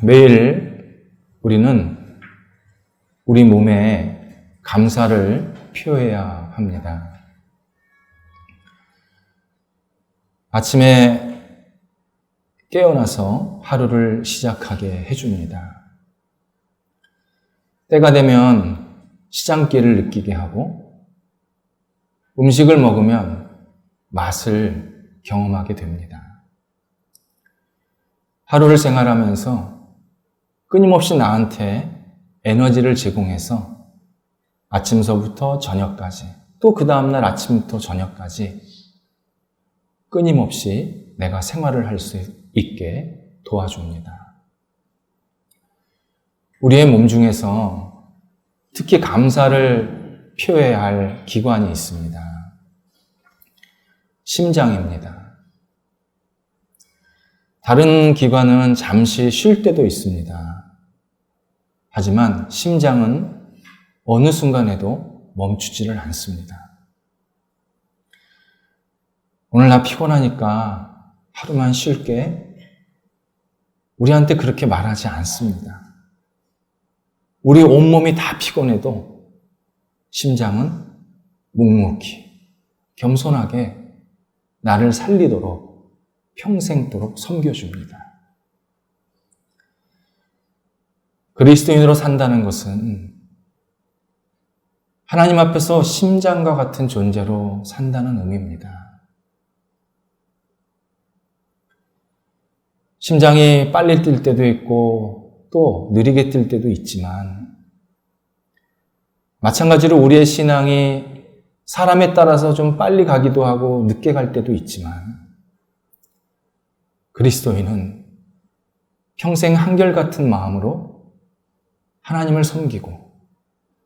매일 우리는 우리 몸에 감사를 표해야 합니다. 아침에 깨어나서 하루를 시작하게 해줍니다. 때가 되면 시장기를 느끼게 하고 음식을 먹으면 맛을 경험하게 됩니다. 하루를 생활하면서 끊임없이 나한테 에너지를 제공해서 아침서부터 저녁까지, 또 그 다음날 아침부터 저녁까지 끊임없이 내가 생활을 할 수 있게 도와줍니다. 우리의 몸 중에서 특히 감사를 표해야 할 기관이 있습니다. 심장입니다. 다른 기관은 잠시 쉴 때도 있습니다. 하지만 심장은 어느 순간에도 멈추지를 않습니다. 오늘 나 피곤하니까 하루만 쉴게. 우리한테 그렇게 말하지 않습니다. 우리 온몸이 다 피곤해도 심장은 묵묵히, 겸손하게 나를 살리도록 평생도록 섬겨줍니다. 그리스도인으로 산다는 것은 하나님 앞에서 심장과 같은 존재로 산다는 의미입니다. 심장이 빨리 뛸 때도 있고 또 느리게 뛸 때도 있지만 마찬가지로 우리의 신앙이 사람에 따라서 좀 빨리 가기도 하고 늦게 갈 때도 있지만 그리스도인은 평생 한결같은 마음으로 하나님을 섬기고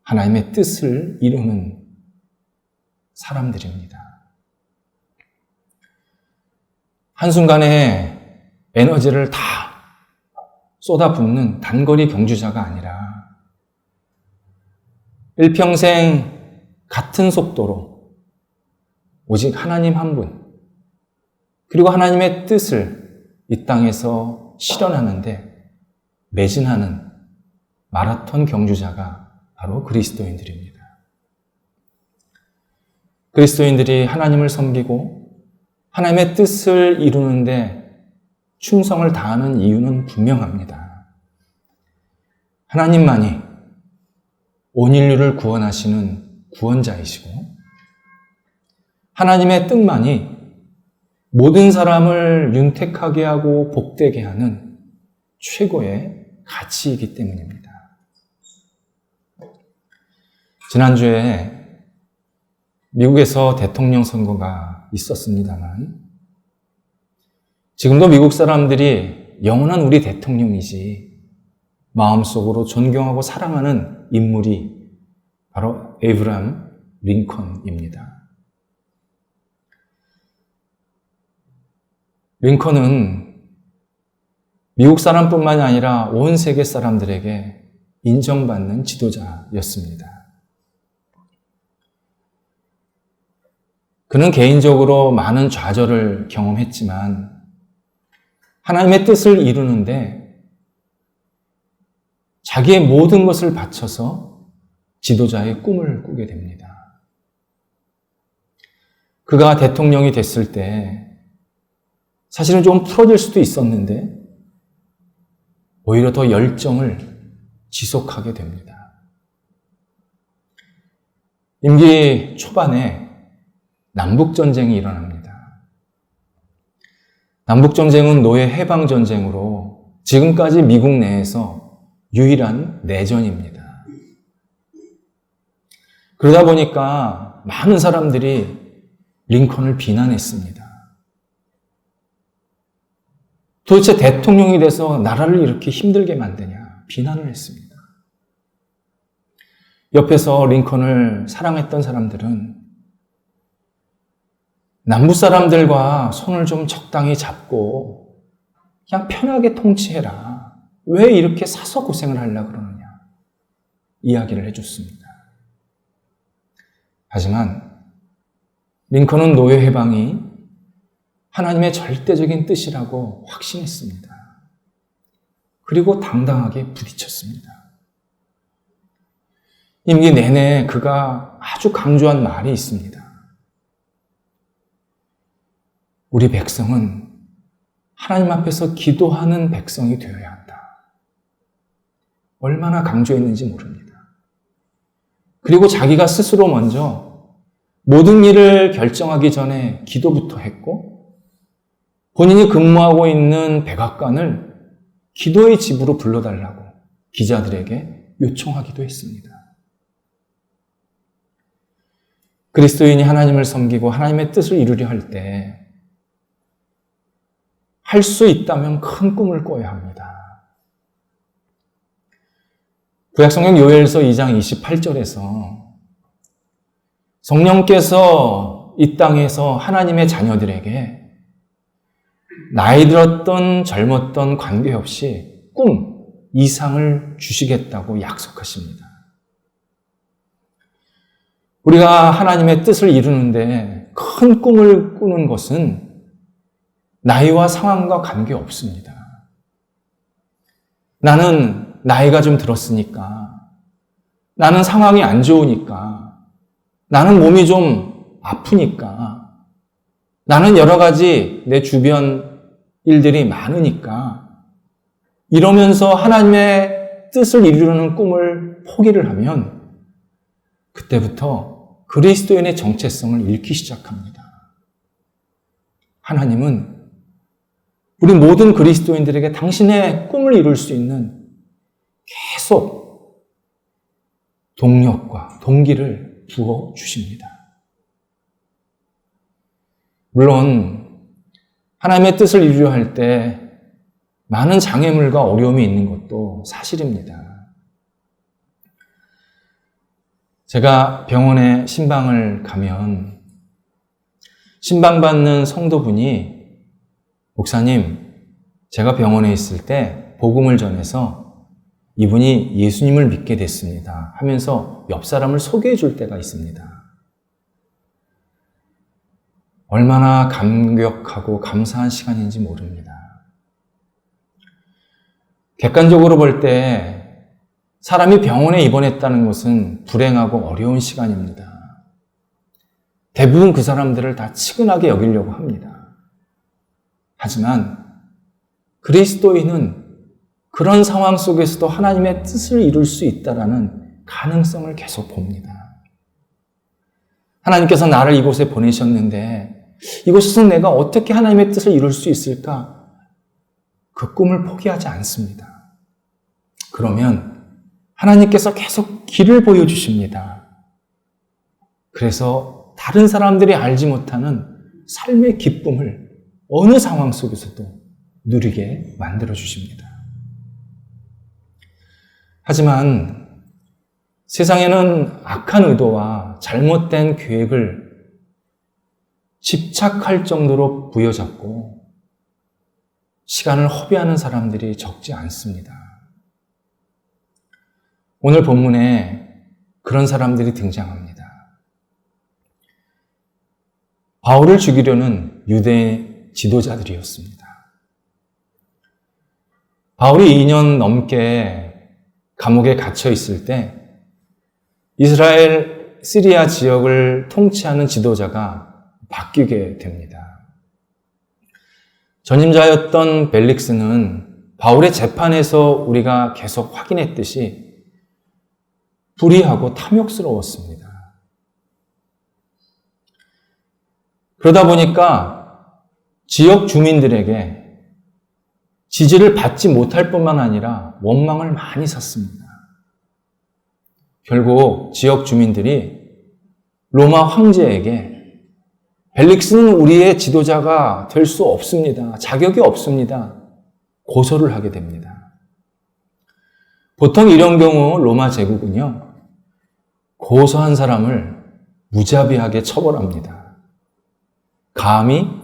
하나님의 뜻을 이루는 사람들입니다. 한순간에 에너지를 다 쏟아붓는 단거리 경주자가 아니라 일평생 같은 속도로 오직 하나님 한 분, 그리고 하나님의 뜻을 이 땅에서 실현하는데 매진하는 마라톤 경주자가 바로 그리스도인들입니다. 그리스도인들이 하나님을 섬기고 하나님의 뜻을 이루는데 충성을 다하는 이유는 분명합니다. 하나님만이 온 인류를 구원하시는 구원자이시고 하나님의 뜻만이 모든 사람을 윤택하게 하고 복되게 하는 최고의 가치이기 때문입니다. 지난주에 미국에서 대통령 선거가 있었습니다만 지금도 미국 사람들이 영원한 우리 대통령이지 마음속으로 존경하고 사랑하는 인물이 바로 에이브라함 링컨입니다. 링컨은 미국 사람뿐만이 아니라 온 세계 사람들에게 인정받는 지도자였습니다. 그는 개인적으로 많은 좌절을 경험했지만 하나님의 뜻을 이루는데 자기의 모든 것을 바쳐서 지도자의 꿈을 꾸게 됩니다. 그가 대통령이 됐을 때 사실은 좀 풀어질 수도 있었는데 오히려 더 열정을 지속하게 됩니다. 임기 초반에 남북전쟁이 일어납니다. 남북전쟁은 노예 해방전쟁으로 지금까지 미국 내에서 유일한 내전입니다. 그러다 보니까 많은 사람들이 링컨을 비난했습니다. 도대체 대통령이 돼서 나라를 이렇게 힘들게 만드냐 비난을 했습니다. 옆에서 링컨을 사랑했던 사람들은 남부 사람들과 손을 좀 적당히 잡고 그냥 편하게 통치해라. 왜 이렇게 사서 고생을 하려고 그러느냐 이야기를 해줬습니다. 하지만 링컨은 노예 해방이 하나님의 절대적인 뜻이라고 확신했습니다. 그리고 당당하게 부딪혔습니다. 임기 내내 그가 아주 강조한 말이 있습니다. 우리 백성은 하나님 앞에서 기도하는 백성이 되어야 한다. 얼마나 강조했는지 모릅니다. 그리고 자기가 스스로 먼저 모든 일을 결정하기 전에 기도부터 했고, 본인이 근무하고 있는 백악관을 기도의 집으로 불러달라고 기자들에게 요청하기도 했습니다. 그리스도인이 하나님을 섬기고 하나님의 뜻을 이루려 할 때 할 수 있다면 큰 꿈을 꿔야 합니다. 구약성경 요엘서 2장 28절에서 성령께서 이 땅에서 하나님의 자녀들에게 나이 들었던 젊었던 관계없이 꿈, 이상을 주시겠다고 약속하십니다. 우리가 하나님의 뜻을 이루는데 큰 꿈을 꾸는 것은 나이와 상황과 관계없습니다. 나는 나이가 좀 들었으니까, 나는 상황이 안 좋으니까, 나는 몸이 좀 아프니까, 나는 여러 가지 내 주변 일들이 많으니까, 이러면서 하나님의 뜻을 이루려는 꿈을 포기를 하면 그때부터 그리스도인의 정체성을 잃기 시작합니다. 하나님은 우리 모든 그리스도인들에게 당신의 꿈을 이룰 수 있는 계속 동력과 동기를 부어주십니다. 물론 하나님의 뜻을 이루려 할 때 많은 장애물과 어려움이 있는 것도 사실입니다. 제가 병원에 신방을 가면 신방받는 성도분이 목사님, 제가 병원에 있을 때 복음을 전해서 이분이 예수님을 믿게 됐습니다 하면서 옆 사람을 소개해 줄 때가 있습니다. 얼마나 감격하고 감사한 시간인지 모릅니다. 객관적으로 볼 때 사람이 병원에 입원했다는 것은 불행하고 어려운 시간입니다. 대부분 그 사람들을 다 치근하게 여기려고 합니다. 하지만 그리스도인은 그런 상황 속에서도 하나님의 뜻을 이룰 수 있다는 가능성을 계속 봅니다. 하나님께서 나를 이곳에 보내셨는데 이곳에서 내가 어떻게 하나님의 뜻을 이룰 수 있을까? 그 꿈을 포기하지 않습니다. 그러면 하나님께서 계속 길을 보여주십니다. 그래서 다른 사람들이 알지 못하는 삶의 기쁨을 어느 상황 속에서도 누리게 만들어주십니다. 하지만 세상에는 악한 의도와 잘못된 계획을 집착할 정도로 부여잡고 시간을 허비하는 사람들이 적지 않습니다. 오늘 본문에 그런 사람들이 등장합니다. 바울을 죽이려는 유대 지도자들이었습니다. 바울이 2년 넘게 감옥에 갇혀 있을 때 이스라엘 시리아 지역을 통치하는 지도자가 바뀌게 됩니다. 전임자였던 벨릭스는 바울의 재판에서 우리가 계속 확인했듯이 불의하고 탐욕스러웠습니다. 그러다 보니까 지역 주민들에게 지지를 받지 못할 뿐만 아니라 원망을 많이 샀습니다. 결국 지역 주민들이 로마 황제에게 벨릭스는 우리의 지도자가 될 수 없습니다. 자격이 없습니다. 고소를 하게 됩니다. 보통 이런 경우 로마 제국은요, 고소한 사람을 무자비하게 처벌합니다. 감히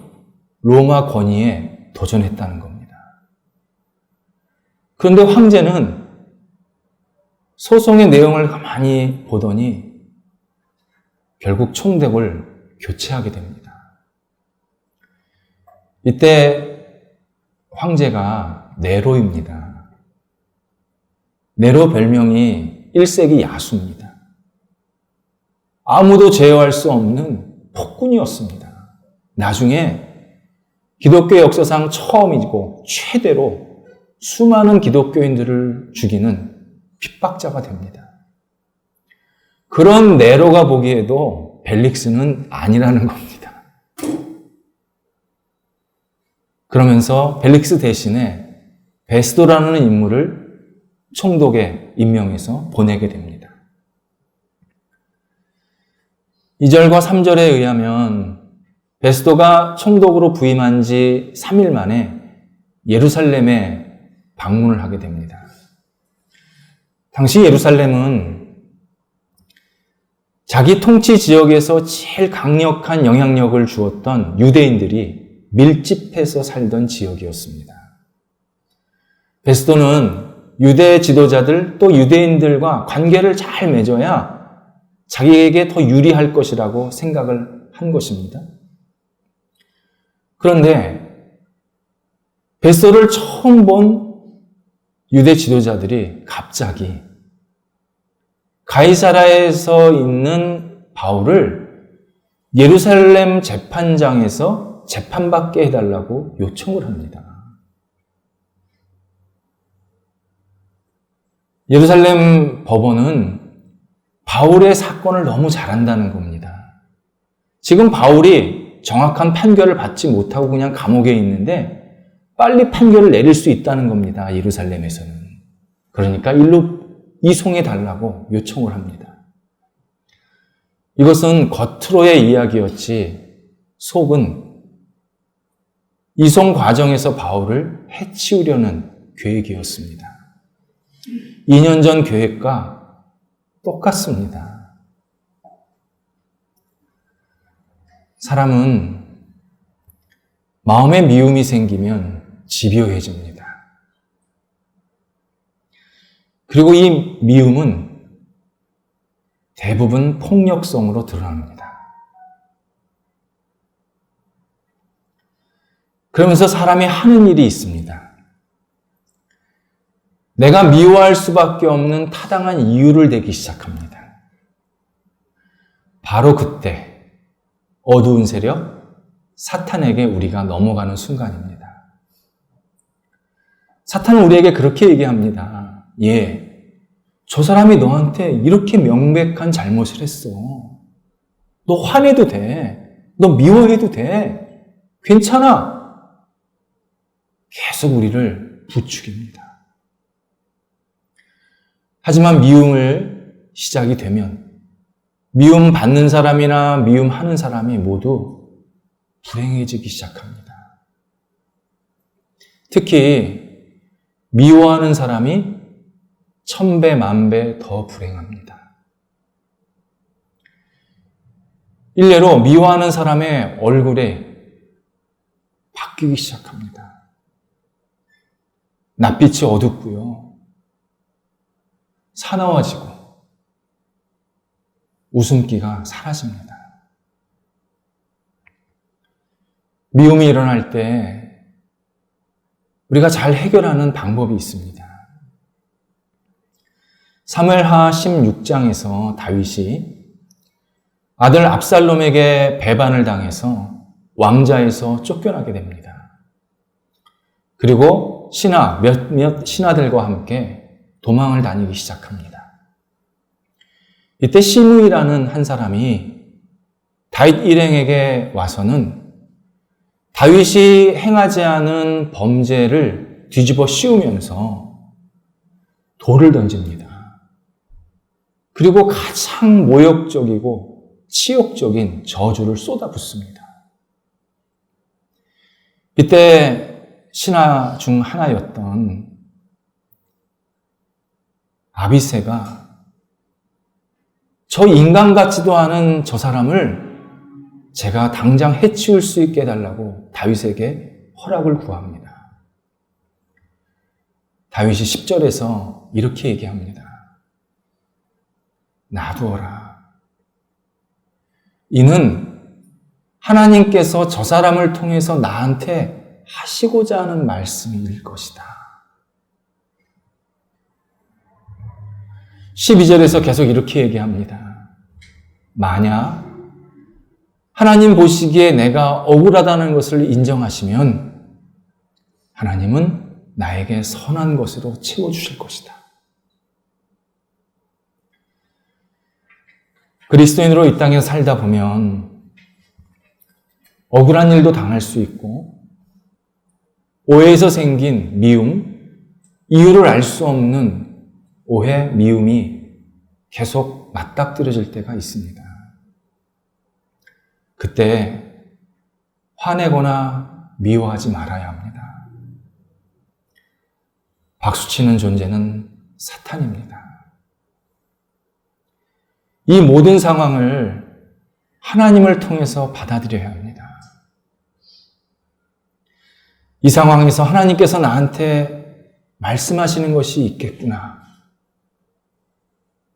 로마 권위에 도전했다는 겁니다. 그런데 황제는 소송의 내용을 가만히 보더니 결국 총독을 교체하게 됩니다. 이때 황제가 네로입니다. 네로 별명이 1세기 야수입니다. 아무도 제어할 수 없는 폭군이었습니다. 나중에 기독교 역사상 처음이고 최대로 수많은 기독교인들을 죽이는 핍박자가 됩니다. 그런 네로가 보기에도 벨릭스는 아니라는 겁니다. 그러면서 벨릭스 대신에 베스도라는 인물을 총독에 임명해서 보내게 됩니다. 2절과 3절에 의하면 베스도가 총독으로 부임한 지 3일 만에 예루살렘에 방문을 하게 됩니다. 당시 예루살렘은 자기 통치 지역에서 제일 강력한 영향력을 주었던 유대인들이 밀집해서 살던 지역이었습니다. 베스도는 유대 지도자들 또 유대인들과 관계를 잘 맺어야 자기에게 더 유리할 것이라고 생각을 한 것입니다. 그런데 베스도를 처음 본 유대 지도자들이 갑자기 가이사라에서 있는 바울을 예루살렘 재판장에서 재판받게 해달라고 요청을 합니다. 예루살렘 법원은 바울의 사건을 너무 잘 안다는 겁니다. 지금 바울이 정확한 판결을 받지 못하고 그냥 감옥에 있는데 빨리 판결을 내릴 수 있다는 겁니다. 예루살렘에서는. 그러니까 일로 이송해 달라고 요청을 합니다. 이것은 겉으로의 이야기였지 속은 이송 과정에서 바울을 해치우려는 계획이었습니다. 2년 전 계획과 똑같습니다. 사람은 마음에 미움이 생기면 집요해집니다. 그리고 이 미움은 대부분 폭력성으로 드러납니다. 그러면서 사람이 하는 일이 있습니다. 내가 미워할 수밖에 없는 타당한 이유를 대기 시작합니다. 바로 그때 어두운 세력, 사탄에게 우리가 넘어가는 순간입니다. 사탄은 우리에게 그렇게 얘기합니다. 저 사람이 너한테 이렇게 명백한 잘못을 했어. 너 화내도 돼. 너 미워해도 돼. 괜찮아. 계속 우리를 부추깁니다. 하지만 미움을 시작이 되면 미움 받는 사람이나 미움하는 사람이 모두 불행해지기 시작합니다. 특히 미워하는 사람이 1000배, 10,000배 더 불행합니다. 일례로 미워하는 사람의 얼굴에 바뀌기 시작합니다. 낯빛이 어둡고요. 사나워지고 웃음기가 사라집니다. 미움이 일어날 때 우리가 잘 해결하는 방법이 있습니다. 사무엘하 16장에서 다윗이 아들 압살롬에게 배반을 당해서 왕자에서 쫓겨나게 됩니다. 그리고 몇몇 신하들과 함께 도망을 다니기 시작합니다. 이때 시므이라는 한 사람이 다윗 일행에게 와서는 다윗이 행하지 않은 범죄를 뒤집어 씌우면서 돌을 던집니다. 그리고 가장 모욕적이고 치욕적인 저주를 쏟아붓습니다. 이때 신하 중 하나였던 아비새가 저 인간 같지도 않은 저 사람을 제가 당장 해치울 수 있게 해달라고 다윗에게 허락을 구합니다. 다윗이 10절에서 이렇게 얘기합니다. 놔두어라. 이는 하나님께서 저 사람을 통해서 나한테 하시고자 하는 말씀일 것이다. 12절에서 계속 이렇게 얘기합니다. 만약 하나님 보시기에 내가 억울하다는 것을 인정하시면 하나님은 나에게 선한 것으로 채워주실 것이다. 그리스도인으로 이 땅에 살다 보면 억울한 일도 당할 수 있고 오해에서 생긴 미움, 이유를 알 수 없는 오해, 미움이 계속 맞닥뜨려질 때가 있습니다. 그때 화내거나 미워하지 말아야 합니다. 박수치는 존재는 사탄입니다. 이 모든 상황을 하나님을 통해서 받아들여야 합니다. 이 상황에서 하나님께서 나한테 말씀하시는 것이 있겠구나.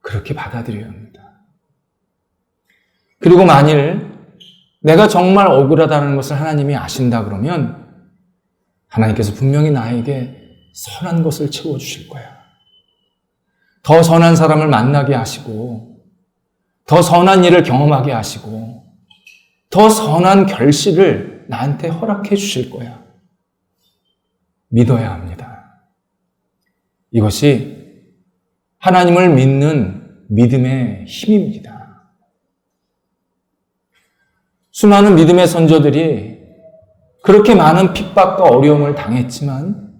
그렇게 받아들여야 합니다. 그리고 만일 내가 정말 억울하다는 것을 하나님이 아신다 그러면 하나님께서 분명히 나에게 선한 것을 채워주실 거야. 더 선한 사람을 만나게 하시고 더 선한 일을 경험하게 하시고 더 선한 결실을 나한테 허락해 주실 거야. 믿어야 합니다. 이것이 하나님을 믿는 믿음의 힘입니다. 수많은 믿음의 선조들이 그렇게 많은 핍박과 어려움을 당했지만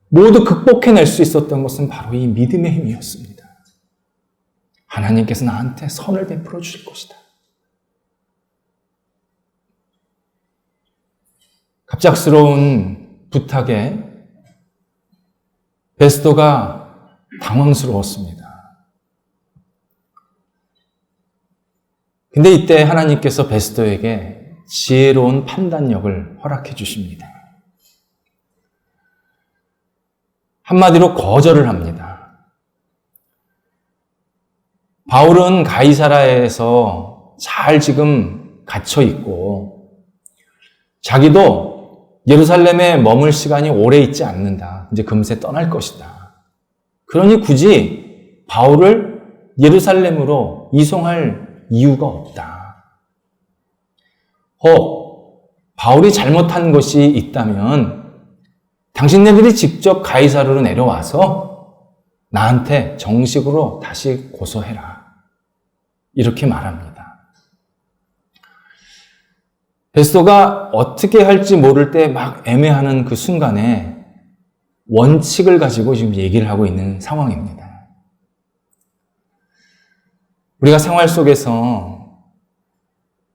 모두 극복해낼 수 있었던 것은 바로 이 믿음의 힘이었습니다. 하나님께서 나한테 선을 베풀어 주실 것이다. 갑작스러운 부탁에 베스도가 당황스러웠습니다. 근데 이때 하나님께서 베스도에게 지혜로운 판단력을 허락해 주십니다. 한마디로 거절을 합니다. 바울은 가이사라에서 잘 지금 갇혀 있고 자기도 예루살렘에 머물 시간이 오래 있지 않는다. 이제 금세 떠날 것이다. 그러니 굳이 바울을 예루살렘으로 이송할 이유가 없다. 혹 바울이 잘못한 것이 있다면 당신네들이 직접 가이사르로 내려와서 나한테 정식으로 다시 고소해라. 이렇게 말합니다. 베스도가 어떻게 할지 모를 때 막 애매하는 그 순간에 원칙을 가지고 지금 얘기를 하고 있는 상황입니다. 우리가 생활 속에서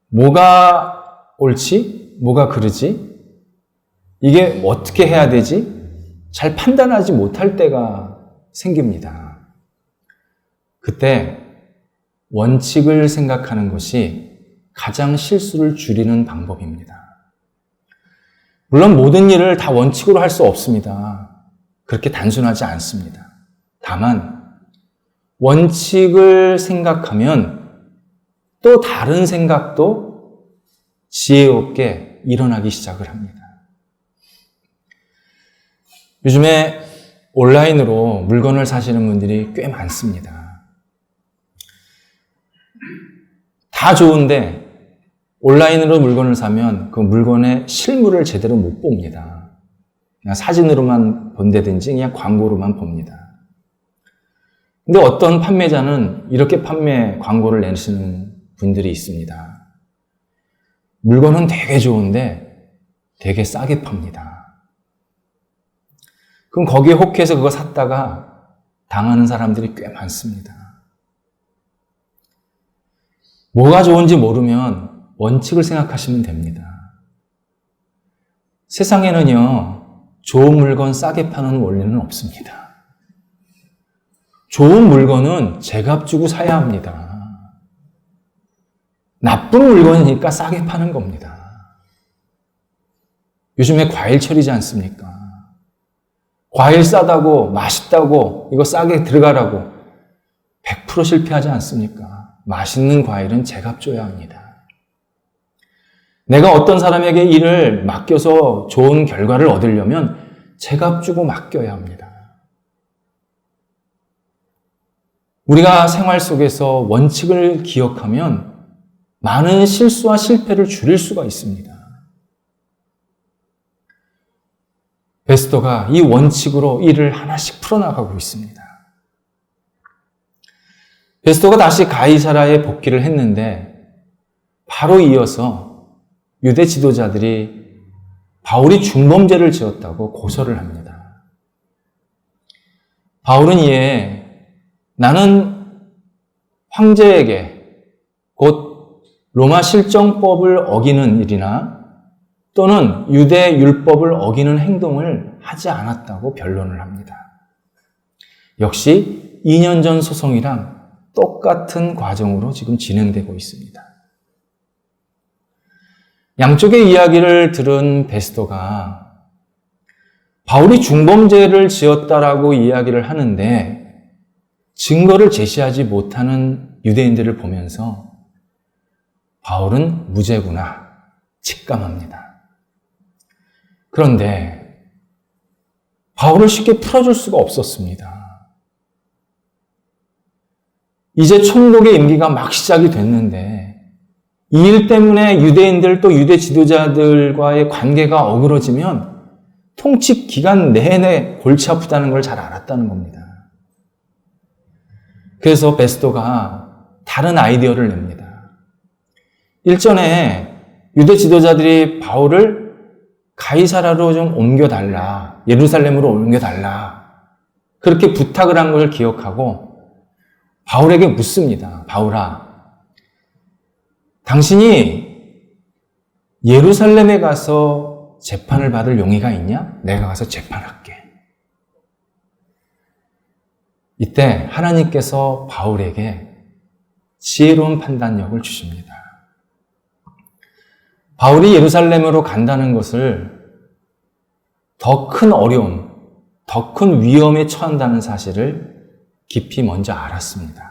뭐가 옳지? 뭐가 그르지? 이게 어떻게 해야 되지? 잘 판단하지 못할 때가 생깁니다. 그때 원칙을 생각하는 것이 가장 실수를 줄이는 방법입니다. 물론 모든 일을 다 원칙으로 할 수 없습니다. 그렇게 단순하지 않습니다. 다만 원칙을 생각하면 또 다른 생각도 지혜롭게 일어나기 시작을 합니다. 요즘에 온라인으로 물건을 사시는 분들이 꽤 많습니다. 다 좋은데 온라인으로 물건을 사면 그 물건의 실물을 제대로 못 봅니다. 그냥 사진으로만 본다든지 그냥 광고로만 봅니다. 근데 어떤 판매자는 이렇게 광고를 내시는 분들이 있습니다. 물건은 되게 좋은데 되게 싸게 팝니다. 그럼 거기에 혹해서 그거 샀다가 당하는 사람들이 꽤 많습니다. 뭐가 좋은지 모르면 원칙을 생각하시면 됩니다. 세상에는요, 좋은 물건 싸게 파는 원리는 없습니다. 좋은 물건은 제값 주고 사야 합니다. 나쁜 물건이니까 싸게 파는 겁니다. 요즘에 과일철이지 않습니까? 과일 싸다고, 맛있다고, 이거 싸게 들어가라고 100% 실패하지 않습니까? 맛있는 과일은 제값 줘야 합니다. 내가 어떤 사람에게 일을 맡겨서 좋은 결과를 얻으려면 제값 주고 맡겨야 합니다. 우리가 생활 속에서 원칙을 기억하면 많은 실수와 실패를 줄일 수가 있습니다. 베스도가 이 원칙으로 일을 하나씩 풀어나가고 있습니다. 베스도가 다시 가이사라에 복귀를 했는데 바로 이어서 유대 지도자들이 바울이 중범죄를 지었다고 고소를 합니다. 바울은 이에 나는 황제에게 곧 로마 실정법을 어기는 일이나 또는 유대 율법을 어기는 행동을 하지 않았다고 변론을 합니다. 역시 2년 전 소송이랑 똑같은 과정으로 지금 진행되고 있습니다. 양쪽의 이야기를 들은 베스도가 바울이 중범죄를 지었다라고 이야기를 하는데 증거를 제시하지 못하는 유대인들을 보면서 바울은 무죄구나 직감합니다. 그런데 바울을 쉽게 풀어줄 수가 없었습니다. 이제 총독의 임기가 막 시작이 됐는데 이 일 때문에 유대인들 또 유대 지도자들과의 관계가 어그러지면 통치 기간 내내 골치 아프다는 걸 잘 알았다는 겁니다. 그래서 베스도가 다른 아이디어를 냅니다. 일전에 유대 지도자들이 바울을 가이사라로 좀 옮겨달라, 예루살렘으로 옮겨달라 그렇게 부탁을 한 것을 기억하고 바울에게 묻습니다. 바울아, 당신이 예루살렘에 가서 재판을 받을 용의가 있냐? 내가 가서 재판할게. 이때 하나님께서 바울에게 지혜로운 판단력을 주십니다. 바울이 예루살렘으로 간다는 것을 더 큰 어려움, 더 큰 위험에 처한다는 사실을 깊이 먼저 알았습니다.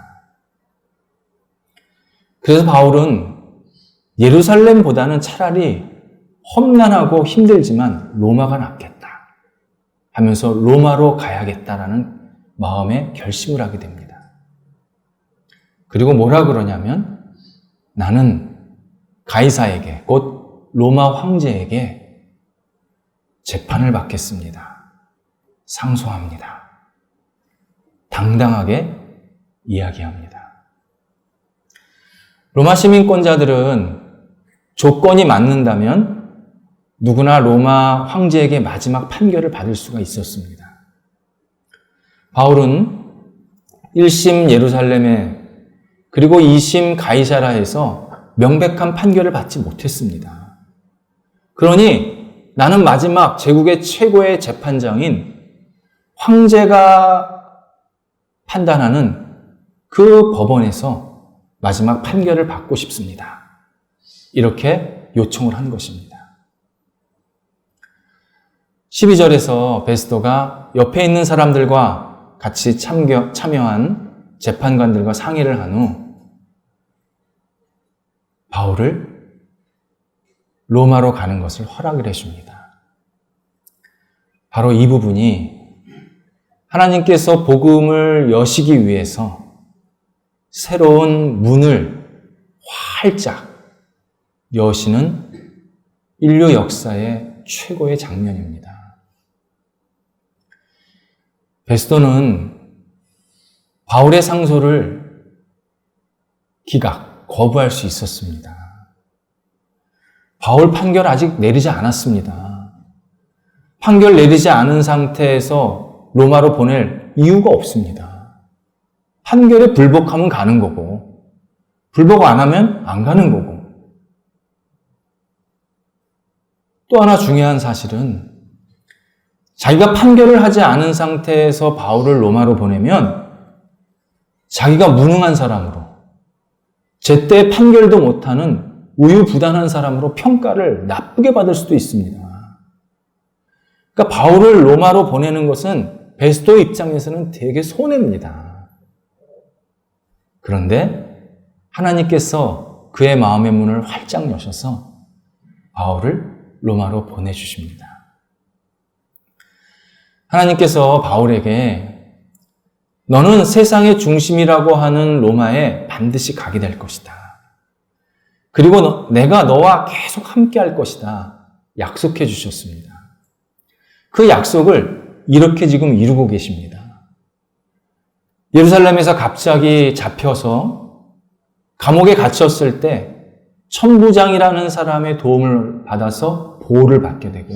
그래서 바울은 예루살렘보다는 차라리 험난하고 힘들지만 로마가 낫겠다 하면서 로마로 가야겠다라는 마음에 결심을 하게 됩니다. 그리고 뭐라 그러냐면 나는 가이사에게 곧 로마 황제에게 재판을 받겠습니다. 상소합니다. 당당하게 이야기합니다. 로마 시민권자들은 조건이 맞는다면 누구나 로마 황제에게 마지막 판결을 받을 수가 있었습니다. 바울은 1심 예루살렘에 그리고 2심 가이사라에서 명백한 판결을 받지 못했습니다. 그러니 나는 마지막 제국의 최고의 재판장인 황제가 판단하는 그 법원에서 마지막 판결을 받고 싶습니다. 이렇게 요청을 한 것입니다. 12절에서 베스도가 옆에 있는 사람들과 같이 참여한 재판관들과 상의를 한 후 바울을 로마로 가는 것을 허락을 해줍니다. 바로 이 부분이 하나님께서 복음을 여시기 위해서 새로운 문을 활짝 여시는 인류 역사의 최고의 장면입니다. 베스도는 바울의 상소를 거부할 수 있었습니다. 바울 판결 아직 내리지 않았습니다. 판결 내리지 않은 상태에서 로마로 보낼 이유가 없습니다. 판결에 불복하면 가는 거고 불복 안 하면 안 가는 거고. 또 하나 중요한 사실은 자기가 판결을 하지 않은 상태에서 바울을 로마로 보내면 자기가 무능한 사람으로 제때 판결도 못하는 우유부단한 사람으로 평가를 나쁘게 받을 수도 있습니다. 그러니까 바울을 로마로 보내는 것은 베스도의 입장에서는 되게 손해입니다. 그런데 하나님께서 그의 마음의 문을 활짝 여셔서 바울을 로마로 보내주십니다. 하나님께서 바울에게 너는 세상의 중심이라고 하는 로마에 반드시 가게 될 것이다. 그리고 내가 너와 계속 함께 할 것이다. 약속해 주셨습니다. 그 약속을 이렇게 지금 이루고 계십니다. 예루살렘에서 갑자기 잡혀서 감옥에 갇혔을 때 천부장이라는 사람의 도움을 받아서 보호를 받게 되고,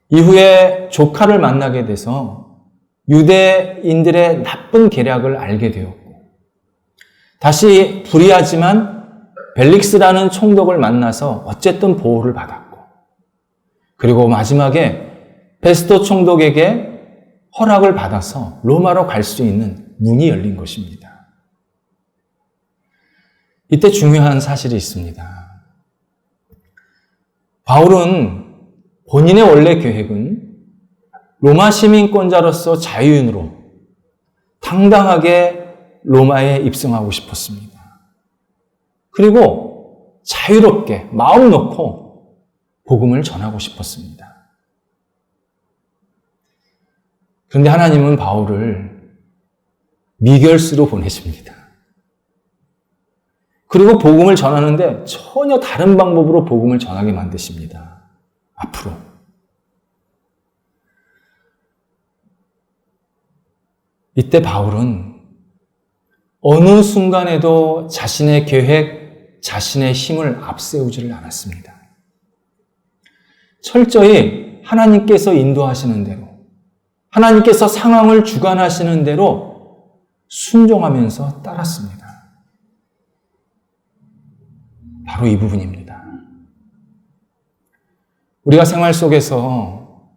이후에 조카를 만나게 돼서 유대인들의 나쁜 계략을 알게 되었고, 다시 불의하지만 벨릭스라는 총독을 만나서 어쨌든 보호를 받았고, 그리고 마지막에 베스토 총독에게 허락을 받아서 로마로 갈 수 있는 문이 열린 것입니다. 이때 중요한 사실이 있습니다. 바울은 본인의 원래 계획은 로마 시민권자로서 자유인으로 당당하게 로마에 입성하고 싶었습니다. 그리고 자유롭게 마음 놓고 복음을 전하고 싶었습니다. 그런데 하나님은 바울을 미결수로 보내십니다. 그리고 복음을 전하는데 전혀 다른 방법으로 복음을 전하게 만드십니다. 앞으로. 이때 바울은 어느 순간에도 자신의 계획, 자신의 힘을 앞세우지를 않았습니다. 철저히 하나님께서 인도하시는 대로, 하나님께서 상황을 주관하시는 대로 순종하면서 따랐습니다. 바로 이 부분입니다. 우리가 생활 속에서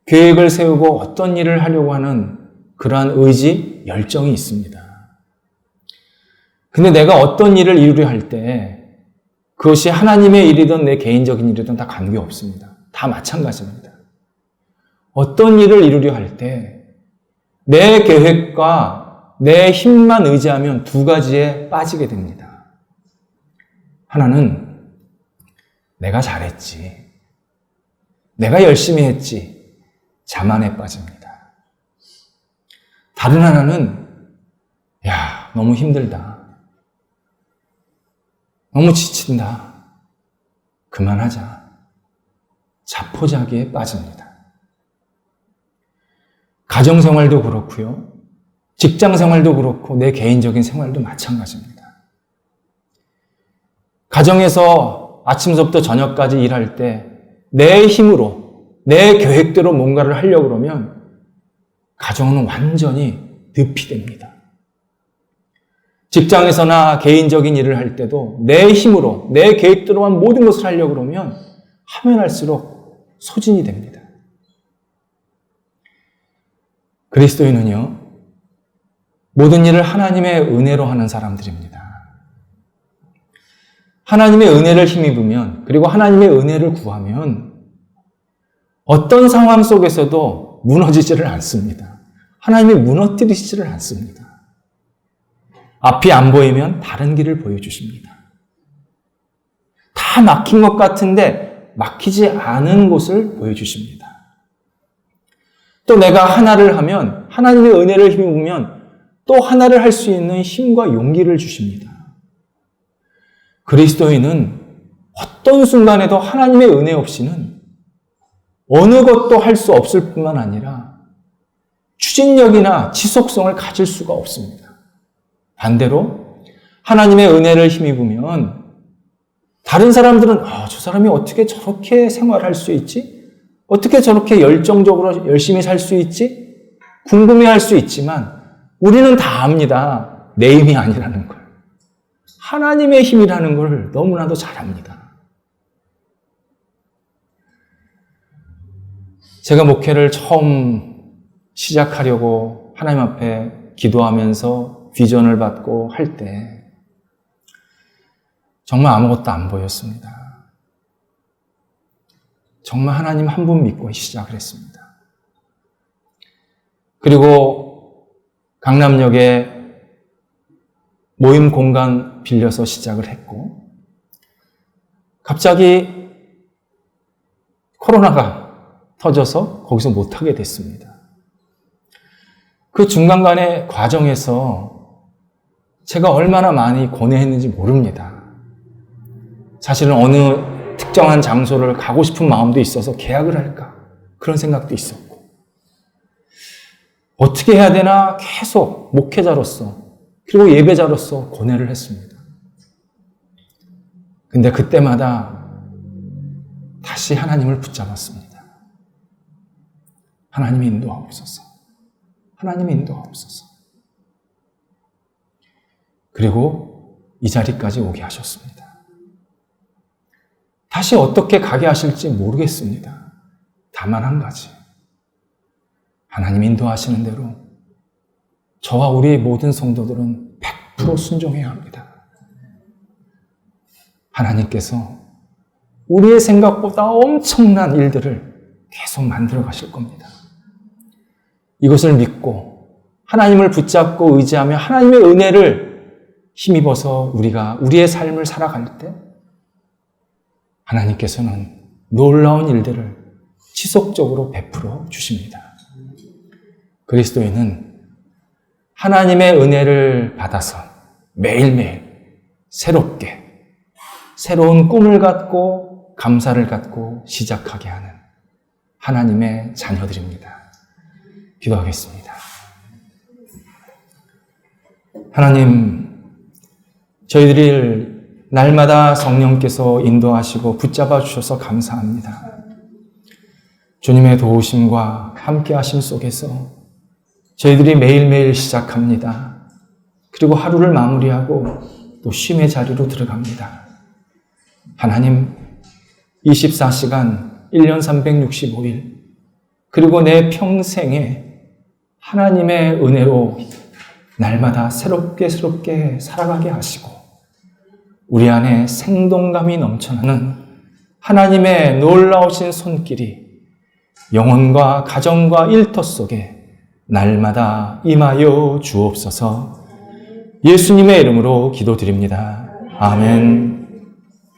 계획을 세우고 어떤 일을 하려고 하는 그러한 의지, 열정이 있습니다. 근데 내가 어떤 일을 이루려 할 때 그것이 하나님의 일이든 내 개인적인 일이든 다 관계없습니다. 다 마찬가지입니다. 어떤 일을 이루려 할 때 내 계획과 내 힘만 의지하면 두 가지에 빠지게 됩니다. 하나는 내가 잘했지, 내가 열심히 했지, 자만에 빠집니다. 다른 하나는 야, 너무 힘들다, 너무 지친다, 그만하자, 자포자기에 빠집니다. 가정생활도 그렇고요, 직장생활도 그렇고 내 개인적인 생활도 마찬가지입니다. 가정에서 아침서부터 저녁까지 일할 때 내 힘으로, 내 계획대로 뭔가를 하려고 그러면 가정은 완전히 늪이 됩니다. 직장에서나 개인적인 일을 할 때도 내 힘으로, 내 계획대로만 모든 것을 하려고 그러면 하면 할수록 소진이 됩니다. 그리스도인은요, 모든 일을 하나님의 은혜로 하는 사람들입니다. 하나님의 은혜를 힘입으면, 그리고 하나님의 은혜를 구하면 어떤 상황 속에서도 무너지지를 않습니다. 하나님이 무너뜨리시지를 않습니다. 앞이 안 보이면 다른 길을 보여주십니다. 다 막힌 것 같은데 막히지 않은 곳을 보여주십니다. 또 내가 하나를 하면, 하나님의 은혜를 힘입으면 또 하나를 할 수 있는 힘과 용기를 주십니다. 그리스도인은 어떤 순간에도 하나님의 은혜 없이는 어느 것도 할 수 없을 뿐만 아니라 추진력이나 지속성을 가질 수가 없습니다. 반대로 하나님의 은혜를 힘입으면 다른 사람들은 저 사람이 어떻게 저렇게 생활할 수 있지? 어떻게 저렇게 열정적으로 열심히 살 수 있지? 궁금해할 수 있지만 우리는 다 압니다. 내 힘이 아니라는 걸. 하나님의 힘이라는 걸 너무나도 잘 압니다. 제가 목회를 처음 시작하려고 하나님 앞에 기도하면서 비전을 받고 할 때 정말 아무것도 안 보였습니다. 정말 하나님 한 분 믿고 시작을 했습니다. 그리고 강남역에 모임 공간 빌려서 시작을 했고, 갑자기 코로나가 터져서 거기서 못하게 됐습니다. 그 중간간의 과정에서 제가 얼마나 많이 고뇌했는지 모릅니다. 사실은 어느 특정한 장소를 가고 싶은 마음도 있어서 계약을 할까? 그런 생각도 있었고. 어떻게 해야 되나 계속 목회자로서 그리고 예배자로서 고뇌를 했습니다. 근데 그때마다 다시 하나님을 붙잡았습니다. 하나님이 인도하옵소서. 하나님이 인도하옵소서. 그리고 이 자리까지 오게 하셨습니다. 다시 어떻게 가게 하실지 모르겠습니다. 다만 한 가지. 하나님 인도하시는 대로 저와 우리의 모든 성도들은 100% 순종해야 합니다. 하나님께서 우리의 생각보다 엄청난 일들을 계속 만들어 가실 겁니다. 이것을 믿고 하나님을 붙잡고 의지하며 하나님의 은혜를 힘입어서 우리가 우리의 삶을 살아갈 때 하나님께서는 놀라운 일들을 지속적으로 베풀어 주십니다. 그리스도인은 하나님의 은혜를 받아서 매일매일 새롭게 새로운 꿈을 갖고 감사를 갖고 시작하게 하는 하나님의 자녀들입니다. 기도하겠습니다. 하나님, 저희들이 날마다 성령께서 인도하시고 붙잡아 주셔서 감사합니다. 주님의 도우심과 함께 하심 속에서 저희들이 매일매일 시작합니다. 그리고 하루를 마무리하고 또 쉼의 자리로 들어갑니다. 하나님, 24시간, 1년 365일, 그리고 내 평생에 하나님의 은혜로 날마다 새롭게 살아가게 하시고 우리 안에 생동감이 넘쳐나는 하나님의 놀라우신 손길이 영혼과 가정과 일터 속에 날마다 임하여 주옵소서. 예수님의 이름으로 기도드립니다. 아멘.